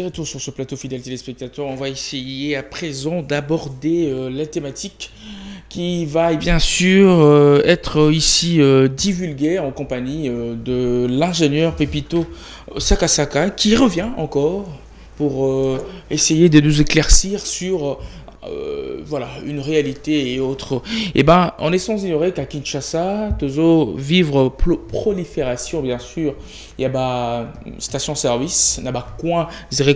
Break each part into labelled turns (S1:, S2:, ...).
S1: Retour sur ce plateau, fidèles téléspectateurs, on va essayer à présent d'aborder la thématique qui va bien sûr être ici divulguée en compagnie de l'ingénieur Pepito Sakasaka qui revient encore pour essayer de nous éclaircir sur voilà, une réalité et autres. Et ben, on est sans ignorer qu'à Kinshasa, toujours vivre prolifération, bien sûr. Il y a ba station-service, il y a ba coin,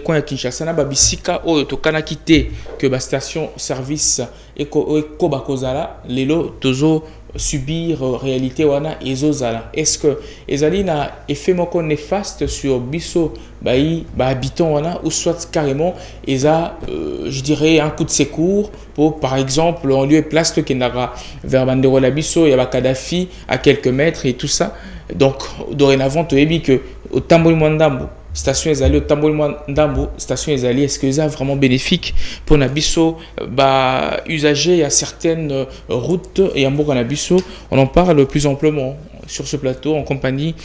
S1: coin à Kinshasa, il y a ba bisika o to kana quitté que ba station-service et ko ba kozala, lelo toujours subir réalité wana ezozala. Est-ce que ezali na effet moko néfaste sur biso bayi ba habitant wana ou soit carrément eza je dirais un coup de secours pour par exemple en lieu et place de Kenara vers Bandero la biso il y a ba Kadhafi à quelques mètres et tout ça. Donc dorénavant tu as que au Tamboli Mwandambo station ezali au Tamboli Mwandambo station ezali est-ce que ça vraiment bénéfique pour Nabiso bah usager à certaines routes et à Nabiso on en parle plus amplement sur ce plateau en compagnie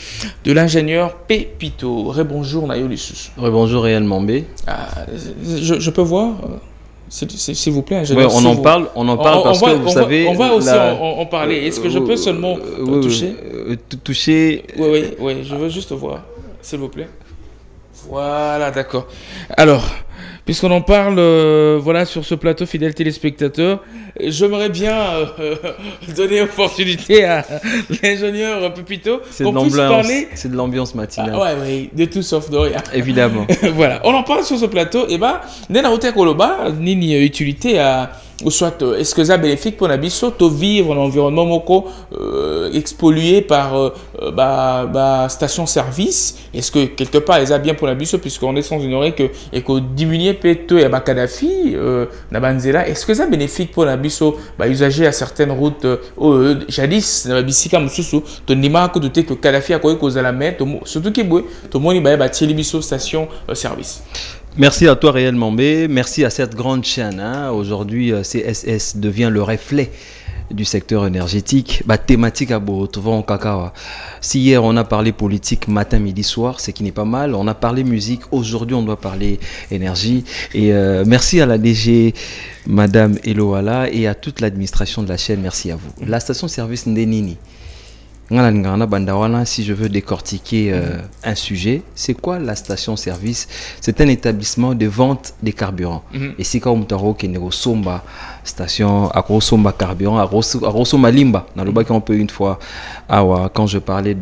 S1: de l'ingénieur Pepito. Rebonjour Nayolissus.
S2: Rebonjour réellement B.
S1: Je peux voir s'il vous plaît, ingénieur.
S2: Ouais, on en parle parce que vous savez.
S1: On va aussi en parler. Est-ce que je peux seulement toucher
S2: toucher.
S1: Oui, je veux juste voir, s'il vous plaît. Voilà, d'accord. Alors, puisqu'on en parle, voilà, sur ce plateau, fidèles téléspectateurs, j'aimerais bien donner opportunité à l'ingénieur Pepito qu'on puisse parler.
S2: C'est de l'ambiance matinale.
S1: Oui, de tout sauf de rien.
S2: Évidemment.
S1: Voilà, on en parle sur ce plateau. Et bien, Nena Koloba, ni utilité à. Ou soit, est-ce que ça bénéfique pour Nabiso de vivre dans un environnement moko expollué par station-service? Est-ce que quelque part, ils a bien pour Nabiso puisqu'on est sans ignorer que et qu'on diminue peut-être et Kadhafi, Nabanzela, est-ce que ça bénéfique pour Nabiso usager à certaines routes jadis Nabisika Mususu, ton nima que douter que Kadhafi a causé la mer, surtout qu'il boit, tout le monde y a Tchelibiso station-service.
S2: Merci à toi réellement B, merci à cette grande chaîne. Hein. Aujourd'hui, CSS devient le reflet du secteur énergétique. Thématique à Botovan Kakawa. Si hier on a parlé politique matin, midi, soir, ce qui n'est pas mal. On a parlé musique, aujourd'hui on doit parler énergie. Et merci à la DG, Madame Eloala, et à toute l'administration de la chaîne, merci à vous. La station-service Ndenini. Si je veux décortiquer un sujet, c'est quoi la station-service? C'est un établissement de vente des carburants. Et si quand on qui est somba station, à somba carburant, à somba limba, on peut une fois, quand je parlais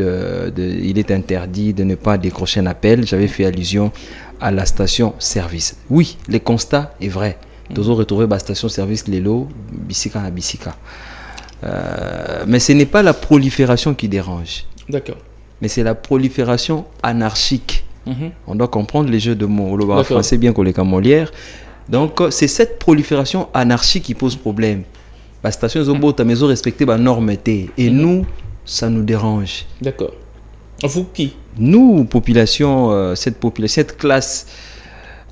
S2: il est interdit de ne pas décrocher un appel, j'avais fait allusion à la station-service. Oui, le constat est vrai. Toujours retrouver la station-service Lelo, Bisika à Bisika. Mais ce n'est pas la prolifération qui dérange. D'accord. Mais c'est la prolifération anarchique. On doit comprendre les jeux de mots. Le français bien qu'on les Molière. Donc c'est cette prolifération anarchique qui pose problème. La station Zobo, ta maison respectée la norme T. Et nous, ça nous dérange. D'accord. Vous qui? Nous, population, cette classe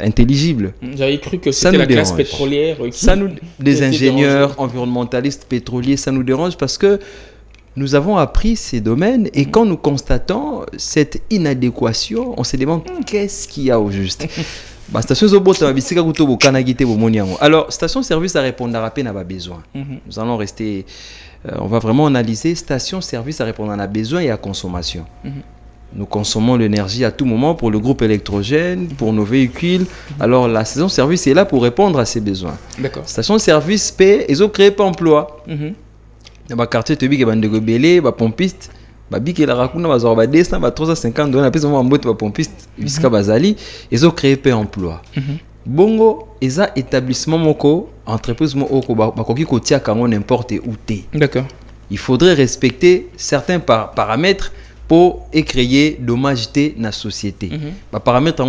S2: intelligible.
S1: J'avais cru que c'était la classe pétrolière.
S2: Ça nous, des ingénieurs, environnementalistes, pétroliers, ça nous dérange parce que nous avons appris ces domaines et quand nous constatons cette inadéquation, on se demande qu'est-ce qu'il y a au juste. Alors, station-service à répondre à peine à besoin. Nous allons rester, on va vraiment analyser station-service à répondre à besoin et à consommation. Nous consommons l'énergie à tout moment pour le groupe électrogène, pour nos véhicules. Alors la station-service est là pour répondre à ces besoins. D'accord. Station-service paie, ils ont créé pas emploi. Dans le quartier, tu as vu qu'il y a des rebelles, des pompistes. Ils ont 350 dollars, des pompistes, ils ont créé pas emploi. Bongo, ils ont établissement moko, entreprise moko, n'importe où. D'accord. Il faudrait respecter certains paramètres pour créer dommage dans la société. Paramètres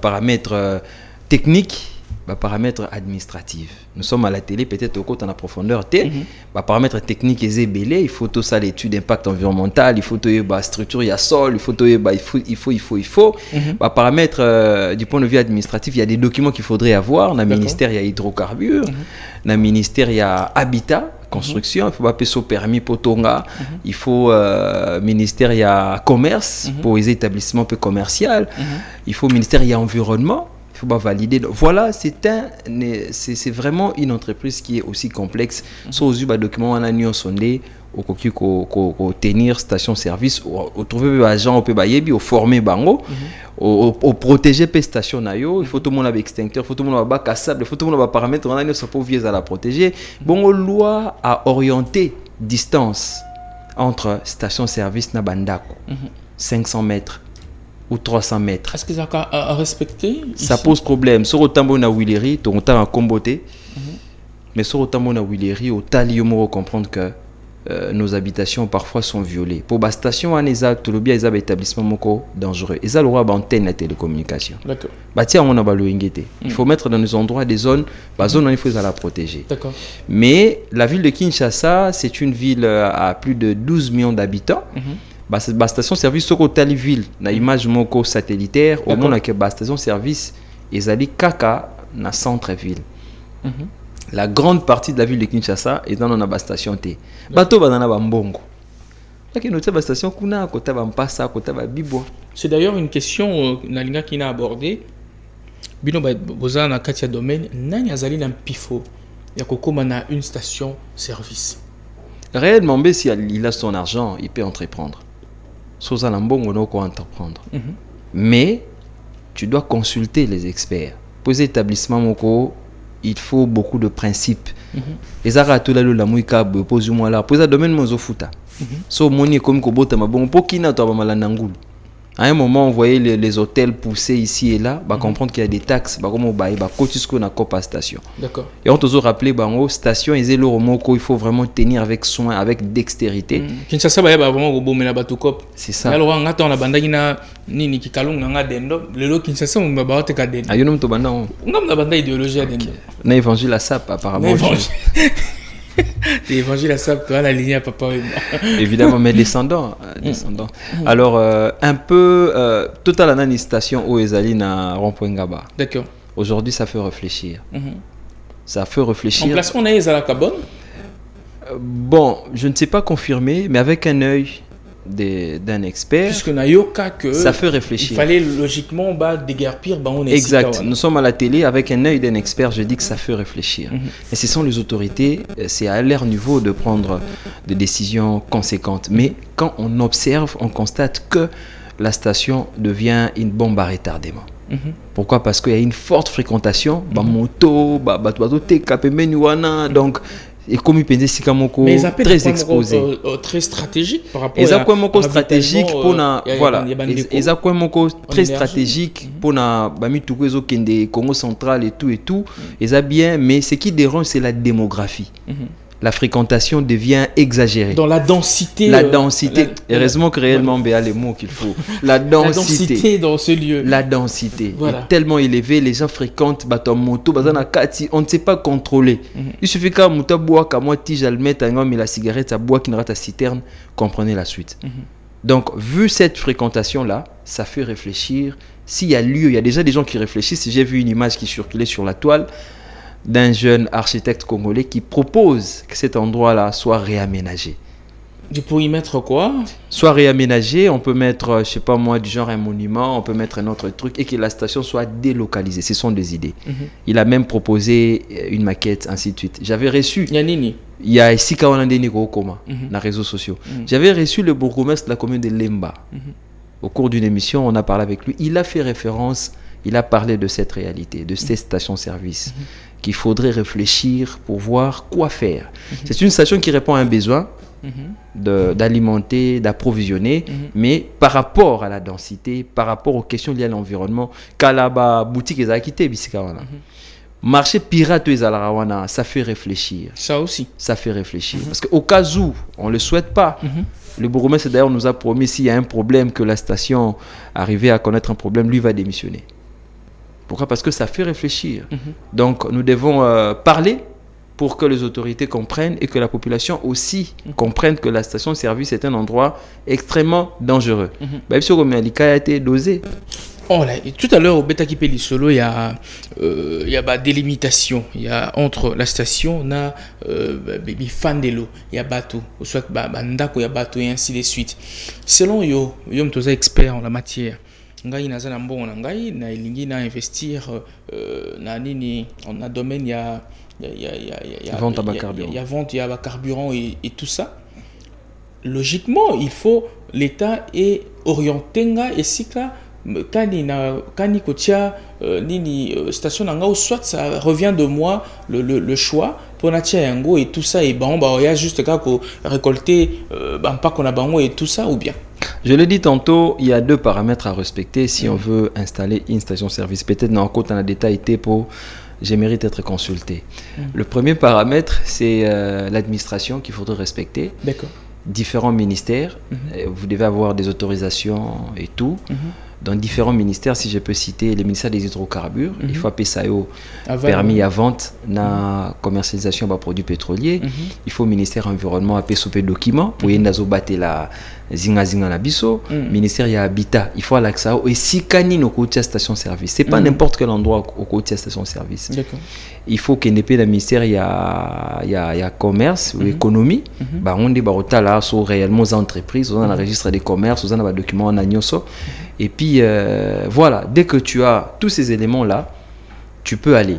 S2: paramètres techniques, paramètres administratifs. Nous sommes à la télé, peut-être au côté en profondeur. Paramètres techniques, il faut tout ça, l'étude d'impact environnemental, il faut tout la structure, il y a sol, il faut tout il faut. Paramètres du point de vue administratif, il y a des documents qu'il faudrait avoir. Dans le ministère, il y a hydrocarbures. Dans le ministère, il y a habitat. Construction, il faut appeler ça permis pour Tonga, il faut ministère, il y a commerce pour les établissements peu commerciaux, il faut ministère, il y a environnement, faut pas valider. Donc, voilà, c'est vraiment une entreprise qui est aussi complexe. Sur les documents, on a mis sondé au tenir station-service, au trouver des agents, au pébayebi, au former bango, au protéger les stations nayo. Il faut tout le monde avec extincteur, il faut tout le monde avec cassable, il faut tout le monde avec paramètres. On a pas obligé à la protéger. Bon, loi a orienté distance entre station-service na bandako, 500 mètres ou 300 mètres.
S1: Est-ce que ça a respecté?
S2: Ça pose problème. Sur le tambour na Willery, ton temps a comboté. Mais sur le tambour na Willery, au taliomo comprendre que nos habitations parfois sont violées. Pour la station, on a tout le bien, ils ont établissement moko dangereux. Ils ont le droit d'antenne la télécommunication.
S1: D'accord.
S2: Tiens, on a pas il faut mettre dans les endroits des zones, il faut la protéger.
S1: D'accord.
S2: Mais la ville de Kinshasa, c'est une ville à plus de 12 millions d'habitants. La station-service, sur la ville, na image moko satellitaire, au moins que la station-service, ils allaient kaka na centre-ville. La grande partie de la ville de Kinshasa est dans la station T. Bateau va dans la mbongo. La station kuna kota ba mpasa kota ba bibo.
S1: C'est d'ailleurs une question nalinga qui n'a abordé. Bino ba boza na katia domaine nani azali na pifo ya kokoma na une station service.
S2: Réellement, si il a son argent, il peut entreprendre. Soza na mbongo no ko entreprendre. Mais tu dois consulter les experts. Pour les établissements moko, il faut beaucoup de principes. Les aratu la la muika pose moi là. Pour ça domaine mozofuta. So moni comme ko bota mabongo pokina to ba malanangulu. À un moment, on voyait les hôtels pousser ici et là, comprendre qu'il y a des taxes, comme on va cotiser na copa station.
S1: D'accord.
S2: Et on te rappelé bango station et zélo romoko, il faut vraiment tenir avec soin, avec dextérité.
S1: Kinshasa ba vraiment go bomela bato cop.
S2: C'est ça.
S1: Alors on attend la bandaki na nini ki kalunga nga dendo, lelo Kinshasa on ba te ka dendo.
S2: Ayo nom to banda on.
S1: Ngam na banda idéologie dendo.
S2: Na évangile à sap apparemment.
S1: L'évangile à ça, toi, la lignée à papa.
S2: Évidemment, mais descendants. Alors, un peu, total anani station au Ezali na rond-point Gaba.
S1: D'accord.
S2: Aujourd'hui, ça fait réfléchir. Ça fait réfléchir.
S1: En place, on est à la Cabonne.
S2: Bon, je ne sais pas confirmer, mais avec un œil d'un expert,
S1: puisque Nayoka que
S2: ça fait réfléchir.
S1: Il fallait logiquement déguerpir, on est
S2: exact. Nous sommes à la télé avec un œil d'un expert. Je dis que ça fait réfléchir. Et ce sont les autorités. C'est à leur niveau de prendre des décisions conséquentes. Mais quand on observe, on constate que la station devient une bombe à retardement. Pourquoi? Parce qu'il y a une forte fréquentation. Moto, donc. Et comme il pensait Sikamoko très exposé,
S1: très stratégique par rapport
S2: à stratégique pour na voilà très stratégique pour na bami tukuezo kende Congo central et tout et ça bien, mais ce qui dérange c'est la démographie. La fréquentation devient exagérée.
S1: Dans la densité.
S2: La densité. Heureusement que réellement, béa les mots qu'il faut. La densité
S1: dans ce lieu.
S2: La densité est tellement élevée. Les gens fréquentent bateau moto, on ne sait pas contrôler. Il suffit qu'un moto boit, qu'à moi tige à le mettre, un homme et la cigarette, ça boit, qu'il rate à citerne. Comprenez la suite. Donc, vu cette fréquentation-là, ça fait réfléchir. S'il y a lieu, il y a déjà des gens qui réfléchissent. J'ai vu une image qui circulait sur la toile d'un jeune architecte congolais qui propose que cet endroit-là soit réaménagé.
S1: Tu peux y mettre quoi?
S2: Soit réaménagé, on peut mettre, je sais pas moi, du genre un monument, on peut mettre un autre truc et que la station soit délocalisée. Ce sont des idées. Il a même proposé une maquette, ainsi de suite. J'avais reçu...
S1: Yanini.
S2: Il y a ici Kawanandeni Koma, dans les réseaux sociaux. J'avais reçu le bourgmestre de la commune de Lemba. Au cours d'une émission, on a parlé avec lui. Il a fait référence, il a parlé de cette réalité, de ces stations-service. Qu'il faudrait réfléchir pour voir quoi faire. C'est une station qui répond à un besoin d'alimenter, d'approvisionner, mais par rapport à la densité, par rapport aux questions liées à l'environnement, Kalaba boutique est quitté marché pirate ça fait réfléchir.
S1: Ça aussi.
S2: Ça fait réfléchir. Parce qu'au cas où on le souhaite pas, le bourgmestre d'ailleurs nous a promis s'il y a un problème que la station arrivait à connaître un problème, lui va démissionner. Pourquoi? Parce que ça fait réfléchir. Donc, nous devons parler pour que les autorités comprennent et que la population aussi comprenne que la station-service est un endroit extrêmement dangereux. Même si le a été dosé.
S1: Oh là, tout à l'heure, au Beta Kipeli Solo, il y a délimitation. Il y a entre la station, on a Fandelo, il y a bateau, soit Bandako, il y a bateau et ainsi de suite. Selon Yo, Toza expert en la matière, ngai naza na mbongo na ngai na elingi na investir na nini on a domaine
S2: vente à carburant.
S1: Il y a vente, il y a carburant et tout ça. Logiquement, il faut l'État est orienté nga et si kani kotia nini station nanga ou soit ça revient de moi le choix pour natia yango et tout ça et bon bah il y a juste qu'à récolter pas qu'on a bango et tout ça ou bien.
S2: Je l'ai dit tantôt, il y a 2 paramètres à respecter si on veut installer une station-service. Peut-être dans le côté en détail pour je mérite d'être consulté. Le premier paramètre, c'est l'administration qu'il faudrait respecter.
S1: D'accord.
S2: Différents ministères, vous devez avoir des autorisations et tout. Dans différents ministères, si je peux citer le ministère des hydrocarbures, il faut appeler ça permis à vente, na commercialisation de produits pétroliers. Il faut ministère environnement appeler souper documents pour y battre la zinga na biso. Ministère y a habitat, il faut l'accès et si kani no côté station service. C'est pas n'importe quel endroit au côté station service. Il faut qu'il n'y ait pas de ministère y a commerce ou économie. Bah on dit bah là sont réellement entreprises, on a le registre des commerces, on a des documents en agnoso. Et puis, voilà, dès que tu as tous ces éléments-là, tu peux aller.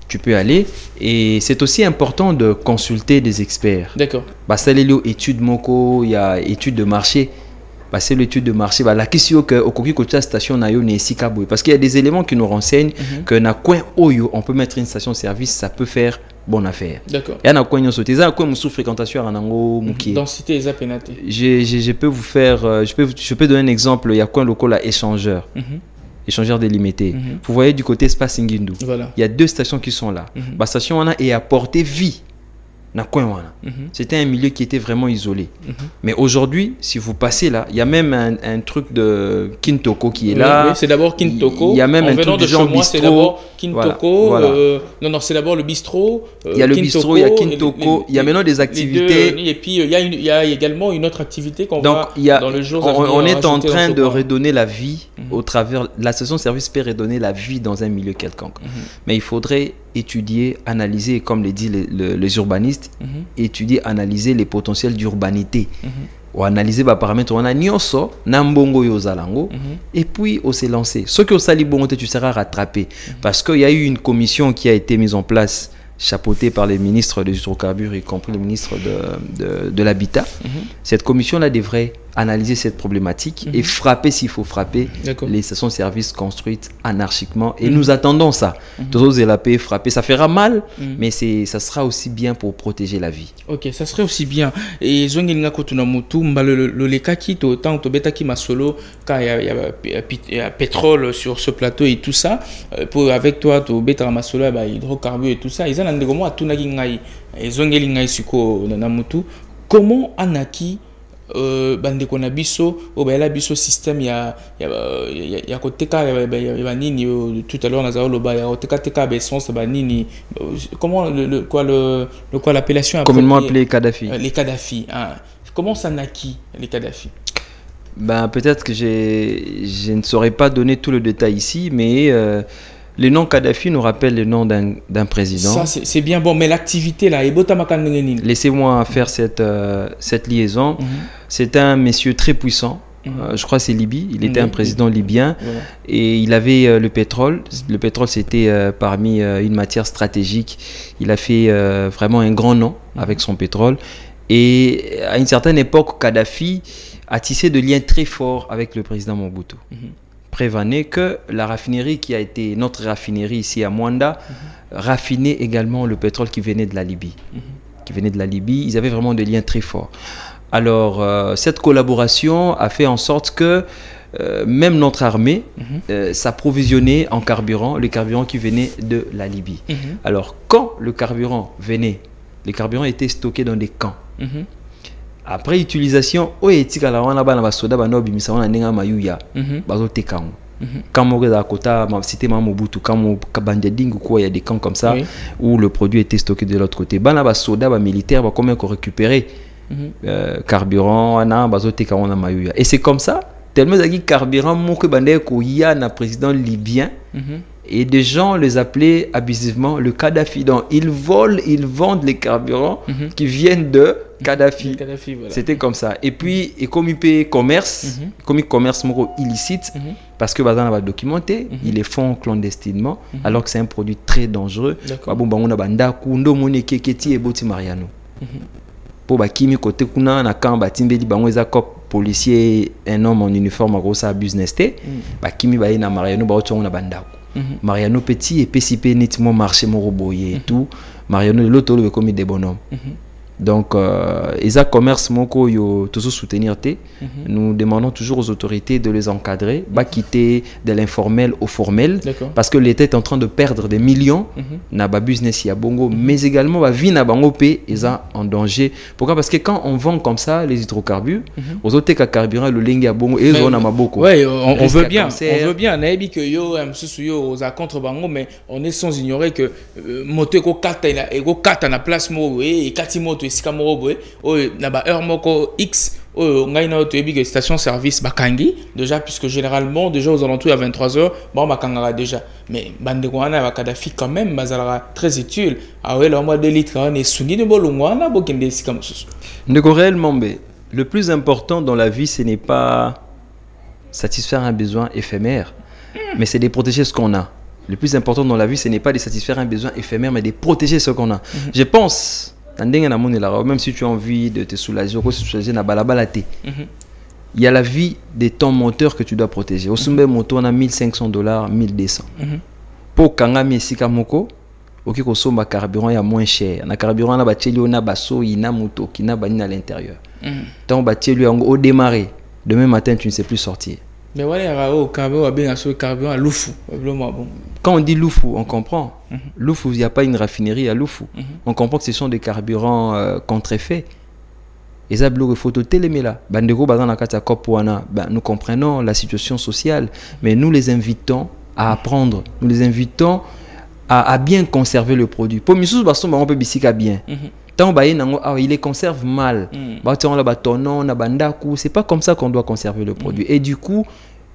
S2: Tu peux aller. Et c'est aussi important de consulter des experts.
S1: D'accord.
S2: Bah, c'est l'étude Moko, il y a étude de marché. Bah, c'est l'étude de marché. Bah, la question que au côté station na yo n'est si kaboué. Parce qu'il y a des éléments qui nous renseignent que na coin oyo, on peut mettre une station-service, ça peut faire bonne affaire.
S1: D'accord.
S2: Il y a un coin qui est quoi sous fréquentation en ango muki.
S1: Densité et pénalité.
S2: Je peux vous faire je peux donner un exemple, il y a coin local à échangeur. Échangeur délimité. Vous voyez du côté Space Ngindu.
S1: Voilà.
S2: Il y a 2 stations qui sont là. La station on a est apporté vie. C'était un milieu qui était vraiment isolé. Mais aujourd'hui, si vous passez là, il y a même un truc de Kintoko qui est là.
S1: Oui, c'est d'abord Kintoko.
S2: Il y a même un truc de genre bistrot.
S1: C'est d'abord Kintoko.
S2: Voilà.
S1: Non, c'est d'abord le bistrot.
S2: Il y a le bistrot, il y a Kintoko. Il y a maintenant des activités.
S1: Et puis, il y a également une autre activité qu'on va dans le jour.
S2: On est en train de redonner la vie au travers. La station-service peut redonner la vie dans un milieu quelconque. Mais il faudrait étudier, analyser, comme le disent les urbanistes, étudier, analyser les potentiels d'urbanité. Ou analyser les paramètres, on a nyonso, nambongo yozalango, et puis on s'est lancé. Ce que au salibongote, tu seras rattrapé. Parce qu'il y a eu une commission qui a été mise en place, chapeautée par les ministres des hydrocarbures, y compris le ministre de l'Habitat. Cette commission-là devrait analyser cette problématique et frapper s'il faut frapper les stations-service construites anarchiquement. Et nous attendons ça. Tous la paix, frapper, ça fera mal, mais ça sera aussi bien pour protéger la vie.
S1: Ok, ça serait aussi bien. Et Zongelinga Kotunamutu, le lekaki, tant que betaki masolo, quand il y a pétrole sur ce plateau et tout ça, pour avec toi, tu beta masolo, hydrocarbures et tout ça, ils ont un dégomo à Tunagi Ngai, et Zongelinga Suko Namutu, comment Anaki bande ko na biso o ba la biso système ya koteka ya nini tout à l'heure na zalo ba ya koteka ba essence ba nini comment quoi l'appellation
S2: communément appelé Kadhafi.
S1: Les Kadhafi, hein. Comment ça naquit les Kadhafi?
S2: Ben peut-être que je ne saurais pas donner tout le détail ici, mais le nom Kadhafi nous rappelle le nom d'un président.
S1: Ça, c'est bien bon, mais l'activité là,
S2: laissez-moi faire cette liaison. C'est un monsieur très puissant. Je crois que c'est Libye. Il était un président libyen. Et il avait le pétrole. Le pétrole, c'était parmi une matière stratégique. Il a fait vraiment un grand nom avec son pétrole. Et à une certaine époque, Kadhafi a tissé de liens très forts avec le président Mobutu. Prévenait que la raffinerie qui a été notre raffinerie ici à Mwanda raffinait également le pétrole qui venait de la Libye. Ils avaient vraiment des liens très forts. Alors, cette collaboration a fait en sorte que même notre armée s'approvisionnait en carburant, le carburant qui venait de la Libye. Alors, quand le carburant venait, les carburants étaient stockés dans des camps. Après utilisation, il y a des camps comme ça où le produit était stocké de l'autre côté. Militaire va quand même récupérer carburant et c'est comme ça tellement de carburant mon que le président libyen Et des gens les appelaient abusivement le Kadhafi. Donc, ils vendent les carburants qui viennent de Kadhafi.
S1: Voilà.
S2: C'était comme ça. Et puis, et comme il paye commerce, comme il commerce illicite, parce que Bazan va documenter, ils les font clandestinement, alors que c'est un produit très dangereux. On a bandaku, ndo moni keketi et boti Mariano. Pour bakimi côté kuna na kan batimbeli bango eza cop policier, un homme en uniforme à business té, bakimi ba na Mariano ba otonga na bandaku. Mariano petit et PCP nettement marché moroboye et tout. Mariano l'autre le comme des bonhommes. Donc, ils ont commerce moko yo toujours soutenir té. Nous demandons toujours aux autorités de les encadrer, pas quitter de l'informel au formel, parce que l'État est en train de perdre des millions na ba business ya bongo, mais également ba vie na bango pe ils sont en danger. Pourquoi? Parce que quand on vend comme ça les hydrocarbures, aux autres ka carburant le lingi ya bongo et on a maboko.
S1: Ouais, on veut bien, na ebi que yo msusu yo aux contre bango, mais on est sans ignorer que moto ko kata na place mo et kati moto esika moko boye oyo na ba heure moko X oyo ngai na to yebi que station service bakangi déjà, puisque généralement déjà aux alentours à 23h bon bakangara déjà, mais bande ko wana ba Kadhafi quand même bazala très utile ah ouais là moi 2 litres on est suni de bolongwana bokende esika mosusu
S2: ndeko. Réellement le plus important dans la vie ce n'est pas satisfaire un besoin éphémère, mais c'est de protéger ce qu'on a. Le plus important dans la vie ce n'est pas de satisfaire un besoin éphémère, mais de protéger ce qu'on a. Je pense même si tu as envie de te soulager, il y a la vie de ton moteur que tu dois protéger. Au Sumbe moto, on a $1,500, 1,200. Pour Kangami et Sikamoko, ok, qu'on somba carburant il y a moins cher. Na carburant na bateli on a basso ina moto qui n'a bani à l'intérieur. Tant bateli au démarrer. Demain matin tu ne sais plus sortir.
S1: Mais voilà, au carburant bien sur le carburant à Loufou.
S2: Quand on dit Loufou, on comprend. Loufou, il n'y a pas une raffinerie à Loufou. On comprend que ce sont des carburants contrefaits. Et ça, il faut téléméla. Nous comprenons la situation sociale, mais nous les invitons à apprendre. Nous les invitons à bien conserver le produit. Pour Missous, on peut bien. Tant il les conserve mal. C'est pas comme ça qu'on doit conserver le produit. Et du coup,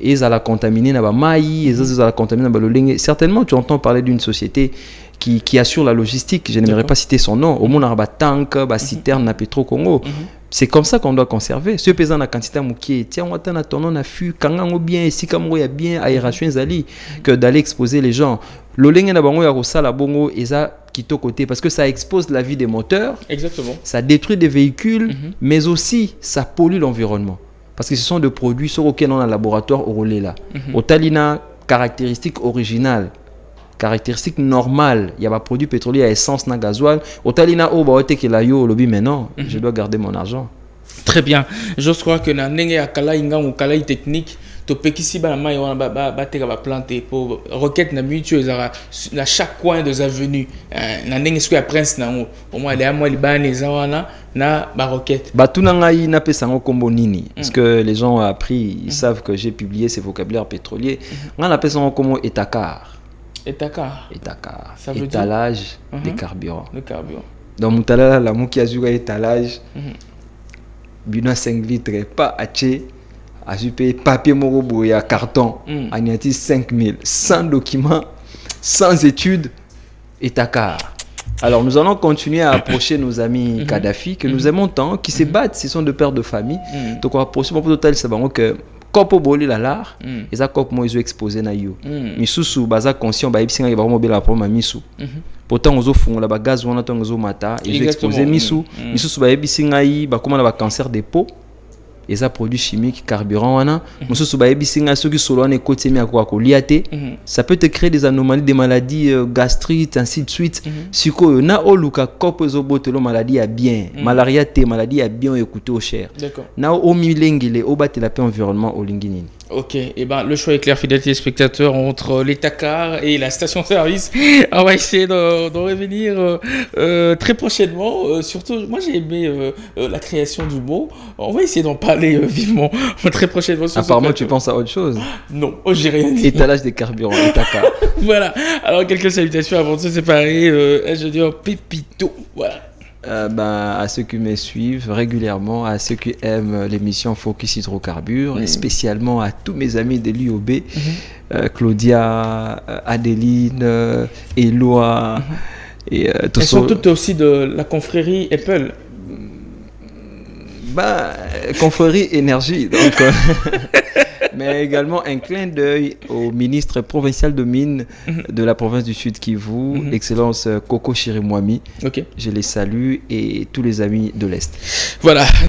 S2: ils allaient contaminer na maï, ils allaient contaminer na lengue. Certainement, tu entends parler d'une société qui assure la logistique. Je n'aimerais pas citer son nom. Au monde, il y a tank, citerne, na Petro Congo. C'est comme ça qu'on doit conserver. Ce pesant na quantité moukié, tiens, on attend ton nom na fût, kangango bien, si comme il y a bien aération zali, que d'aller exposer les gens. Le lengue na bango ya rosala bongo, et ça quitte au côté parce que ça expose la vie des moteurs.
S1: Exactement.
S2: Ça détruit des véhicules, mais aussi ça pollue l'environnement. Parce que ce sont des produits sur lesquels on a un laboratoire au relais là. Au Talina, caractéristiques originales, caractéristiques normales. Il y a un produit pétrolier à essence, na gasoil. Au Talina, mais non, je dois garder mon argent.
S1: Très bien. Je crois que dans le technique, topekisi ba mai wana ba teka ba planter pour roquette na mutuelle à chaque coin des avenues na ndenge siko ya prince na ngo au moins les moi libane zawana na ba roquette
S2: batuna ngai na pesa ngo kombo nini parce que les gens ont appris, ils savent que j'ai publié ces vocabulaires pétroliers. On a pesa ngo kombo étakar ça veut étalage des carburants.
S1: Le carburant
S2: donc mutala la muki azuga étalage bino 5 litres pas aché à super papier morobo et à carton, agnati 5000, sans documents, sans études, et Dakar. Alors nous allons continuer à approcher nos amis Kadhafi, que nous aimons tant, qui se battent, ce sont deux pères de famille. Donc on va approcher, pour total, c'est bon que Kopo boli la lar, et ça Kopo moi ils ont exposé na yo. Misusu baza conscient, ba ibsinga ba vraiment la problème misu. Pourtant aux fond la ba gaz wana to ngozo mata, ils ont exposé misu. Misusu ba ibsinga yi ba comment la cancer des peaux. Et ça produit chimique carburant wana mususu ba ebisinga soki solo wana ekoti mi akwa ko liate ça peut te créer des anomalies, des maladies gastrites ainsi de suite. Siko na oluka kopo zo botelo maladie ya bien malaria te maladie ya bien écouter au cher
S1: d'accord na
S2: o milengile o batela pe environnement au lingini.
S1: Ok, et ben le choix est clair, fidèles spectateurs, entre les Dakar et la station-service. On va essayer de revenir très prochainement. Surtout, moi j'ai aimé la création du mot. On va essayer d'en parler vivement très prochainement.
S2: Apparemment, tu penses à autre chose.
S1: Non, j'ai rien dit.
S2: Étalage des carburants, les Dakar.
S1: Voilà. Alors quelques salutations avant de se séparer. Je dis Pépito. Voilà.
S2: À ceux qui me suivent régulièrement, à ceux qui aiment l'émission Focus Hydrocarbures, et spécialement à tous mes amis de l'IOB, Claudia, Adeline, Éloi.
S1: Elles sont toutes aussi de la confrérie Apple.
S2: Confrérie énergie. Donc, mais également un clin d'œil au ministre provincial de mines de la province du Sud Kivu, Excellence Coco Chirimwami. Je les salue et tous les amis de l'Est.
S1: Voilà.